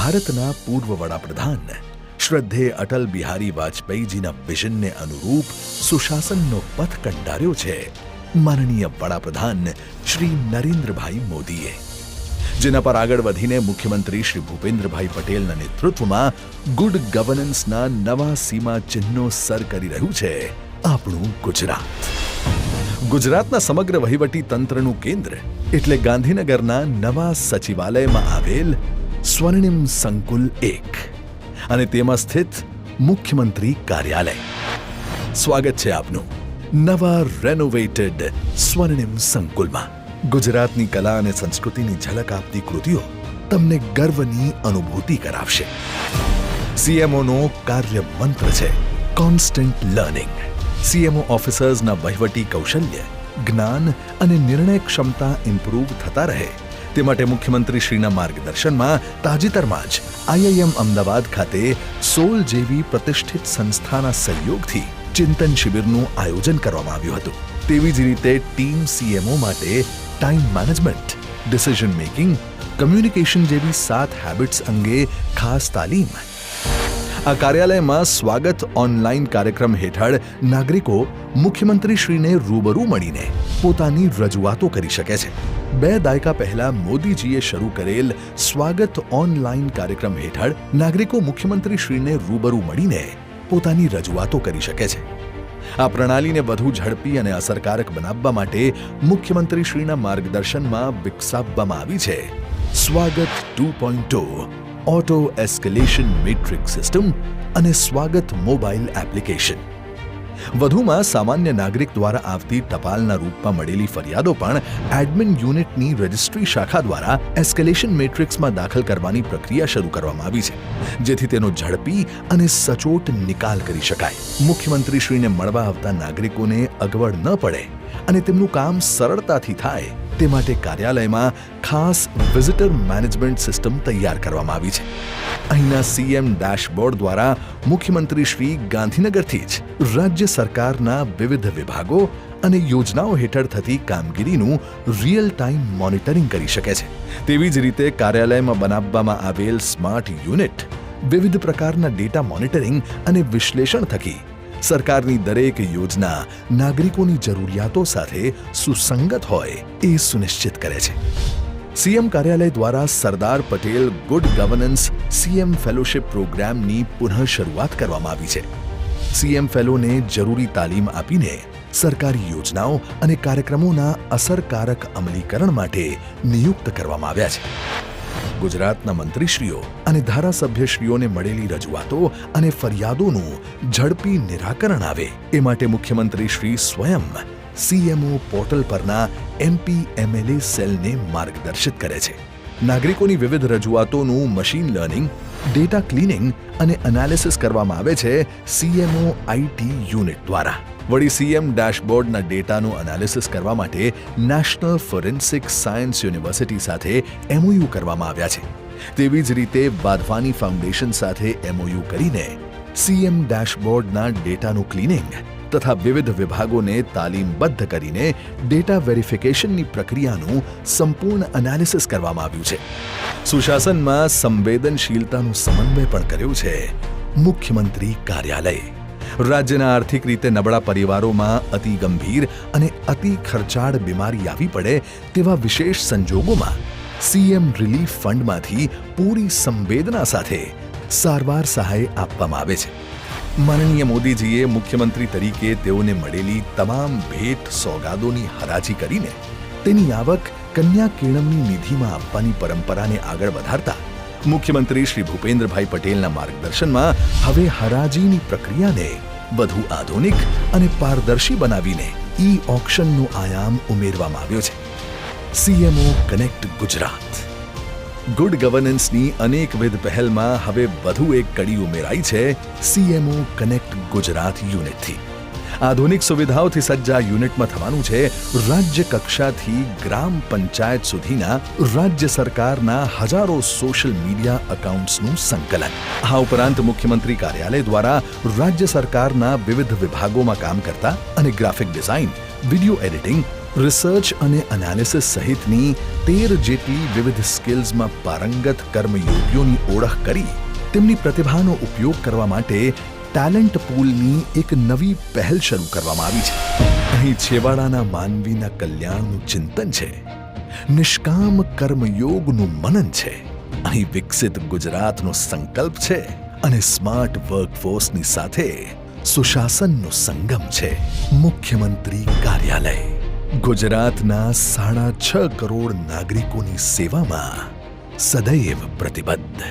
ભારતના પૂર્વ વડાપ્રધાન શ્રદ્ધેય અટલ બિહારી વાજપેયીજીના વિઝનને અનુરૂપ સુશાસનનો પથ કંડાર્યો છે માનનીય વડાપ્રધાન શ્રી નરેન્દ્રભાઈ મોદીએ, જેના પર આગળ વધીને મુખ્યમંત્રી શ્રી ભૂપેન્દ્રભાઈ પટેલના નેતૃત્વમાં ગુડ ગવર્નન્સના નવા સીમા ચિહ્નો સર કરી રહ્યું છે આપણું ગુજરાત. ગુજરાતના સમગ્ર વહીવટી તંત્રનું કેન્દ્ર એટલે ગાંધીનગરના નવા સચિવાલયમાં આવેલ સ્વર્ણિમ સંકુલ 1 અને તેમાં સ્થિત મુખ્યમંત્રી કાર્યાલય. સ્વાગત છે આપનું નવા રેનોવેટેડ સ્વર્ણિમ સંકુલમાં. ગુજરાતની કલા અને સંસ્કૃતિની ઝલક આપતી કૃતિઓ તમને ગર્વની અનુભૂતિ કરાવશે. સીએમઓનો કાર્ય મંત્ર છે કોન્સ્ટન્ટ લર્નિંગ. સીએમઓ ઓફિસર્સના વહીવટી કૌશલ્ય, જ્ઞાન અને નિર્ણય ક્ષમતા ઇમ્પ્રૂવ થતા રહે તે માટે મુખ્યમંત્રી શ્રીના માર્ગદર્શનમાં તાજેતરમાં જ આઈઆઈએમ અમદાવાદ ખાતે સોલ જેવી પ્રતિષ્ઠિત સંસ્થાના સહયોગથી ચિંતન શિબિરનું આયોજન કરવામાં આવ્યું હતું. તેવી જ રીતે ટીમ સીએમઓ માટે time management, decision making, communication જેવી 7 હેબિટ્સ અંગે ખાસ તાલીમ. આ કાર્યાલયમાં સ્વાગત ઓનલાઈન કાર્યક્રમ હેઠળ નાગરિકો મુખ્યમંત્રીશ્રીને રૂબરૂ મળીને પોતાની રજૂઆતો કરી શકે છે. 2 દાયકા પહેલા મોદીજીએ શરૂ કરેલ સ્વાગત ઓનલાઈન કાર્યક્રમ હેઠળ નાગરિકો મુખ્યમંત્રીશ્રીને રૂબરૂ મળીને પોતાની રજૂઆતો કરી શકે છે. આ પ્રણાલીને વધુ ઝડપી અને અસરકારક બનાવવા માટે મુખ્યમંત્રીશ્રીના માર્ગદર્શનમાં વિકસાવવામાં આવી છે સ્વાગત 2.0 ઓટો એસ્કેલેશન મેટ્રિક સિસ્ટમ અને સ્વાગત મોબાઈલ એપ્લિકેશન. વધુમાં સામાન્ય નાગરિક દ્વારા આવતી ટપાલના રૂપમાં મળેલી ફરિયાદો પણ એડમિન યુનિટની રજિસ્ટ્રી શાખા દ્વારા એસ્કેલેશન મેટ્રિક્સમાં દાખલ કરવાની પ્રક્રિયા શરૂ કરવામાં આવી છે, જેથી તેનો ઝડપી અને સચોટ નિકાલ કરી શકાય. મુખ્યમંત્રીશ્રીને મળવા આવતા નાગરિકોને અગવડ ન પડે અને તેમનું કામ સરળતાથી થાય તે માટે કાર્યાલયમાં ખાસ વિઝિટર મેનેજમેન્ટ સિસ્ટમ તૈયાર કરવામાં આવી છે. અહીંના સીએમ ડેશબોર્ડ દ્વારા મુખ્યમંત્રી શ્રી ગાંધીનગરથી જ રાજ્ય સરકારના વિવિધ વિભાગો અને યોજનાઓ હેઠળ થતી કામગીરીનું રિયલ ટાઈમ મોનિટરિંગ કરી શકે છે. તેવી જ રીતે કાર્યાલયમાં બનાવવામાં આવેલ સ્માર્ટ યુનિટ વિવિધ પ્રકારના ડેટા મોનિટરિંગ અને વિશ્લેષણ થકી સરકારની દરેક યોજના નાગરિકોની જરૂરિયાતો સાથે સુસંગત હોય એ સુનિશ્ચિત કરે છે. સીએમ કાર્યાલય દ્વારા Sardar Patel good governance CM fellowship પ્રોગ્રામની પુનઃ શરૂઆત કરવામાં આવી છે. સીએમ ફેલોને જરૂરી તાલીમ આપીને સરકારી યોજનાઓ અને કાર્યક્રમોના અસરકારક અમલીકરણ માટે નિયુક્ત કરવામાં આવ્યા છે. ગુજરાતના મંત્રીશ્રીઓ અને ધારાસભ્યશ્રીઓને મળેલી રજૂઆતો અને ફરિયાદોનું ઝડપી નિરાકરણ આવે એ માટે મુખ્યમંત્રી શ્રી સ્વયં સીએમઓ પોર્ટલ પરના એમપીએમએલએ સેલને માર્ગદર્શિત કરે છે. નાગરિકોની વિવિધ રજૂઆતોનું મશીન લર્નિંગ, ડેટા ક્લીનિંગ અને એનાલિસિસ કરવામાં આવે છે સીએમઓ આઈટી યુનિટ દ્વારા. વળી સીએમ ડેશબોર્ડના ડેટાનું એનાલિસિસ કરવા માટે નેશનલ ફોરેન્સિક સાયન્સ યુનિવર્સિટી સાથે એમઓયુ કરવામાં આવ્યા છે. તેવી જ રીતે વાધવાની ફાઉન્ડેશન સાથે એમઓયુ કરીને સીએમ ડેશબોર્ડના ડેટાનું ક્લીનિંગ તથા વિવિધ વિભાગોને તાલીમબદ્ધ કરીને ડેટા વેરિફિકેશનની પ્રક્રિયાનું સંપૂર્ણ એનાલિસિસ કરવામાં આવ્યું છે. સુશાસનમાં સંવેદનશીલતાનું સમન્વય પણ કર્યો છે મુખ્યમંત્રી કાર્યાલયે. રાજ્યના આર્થિક રીતે નબળા પરિવારોમાં અતિ ગંભીર અને અતિ ખર્ચાળ બીમારી આવી પડે તેવા વિશેષ સંજોગોમાં સીએમ રિલીફ ફંડમાંથી પૂરી સંવેદના સાથે સારવાર સહાય આપવામાં આવે છે. માનનીય મોદીજીએ મુખ્યમંત્રી તરીકે તેઓને મળેલી તમામ ભેટ સોગાદોની હરાજી કરીને તેની આવક કન્યા કેળવણી નિધિમાં આપવાની પરંપરાને આગળ વધારતા મુખ્યમંત્રી શ્રી ભૂપેન્દ્રભાઈ પટેલના માર્ગદર્શનમાં હવે હરાજીની પ્રક્રિયાને વધુ આધુનિક અને પારદર્શી બનાવીને ઈ ઓક્શનનો આયામ ઉમેરવામાં આવ્યો છે. CMO connect Gujarat. ગુડ ગવર્નન્સની અનેકવિધ પહેલમાં હવે વધુ એક કડી ઉમેરાઈ છે સીએમઓ કનેક્ટ ગુજરાત યુનિટથી. આધુનિક સુવિધાઓથી સજ્જ આ યુનિટમાં થવાનું છે રાજ્ય કક્ષાથી ગ્રામ પંચાયત સુધીના રાજ્ય સરકારના હજારો સોશિયલ મીડિયા એકાઉન્ટ્સનું સંકલન. આ ઉપરાંત મુખ્યમંત્રી કાર્યાલય દ્વારા રાજ્ય સરકારના વિવિધ વિભાગોમાં કામ કરતા અને graphic design, video editing, research અને એનાલિસિસ સહિતની 13 જેટલી વિવિધ સ્કિલ્સમાં પારંગત કર્મયોગીઓની ઓળખ કરી તેમની પ્રતિભાનો ઉપયોગ કરવા માટે ટેલેન્ટ પૂલની એક નવી પહેલ શરૂ કરવામાં આવી છે. અહીં છેવાડાના માનવીના કલ્યાણનું ચિંતન છે, નિષ્કામ કર્મયોગનું મનન છે, અહીં વિકસિત ગુજરાતનો સંકલ્પ છે અને સ્માર્ટ વર્કફોર્સની સાથે સુશાસનનો સંગમ છે. મુખ્યમંત્રી કાર્યાલય ગુજરાતના 6.5 કરોડ નાગરિકોની સેવામાં સદૈવ પ્રતિબદ્ધ.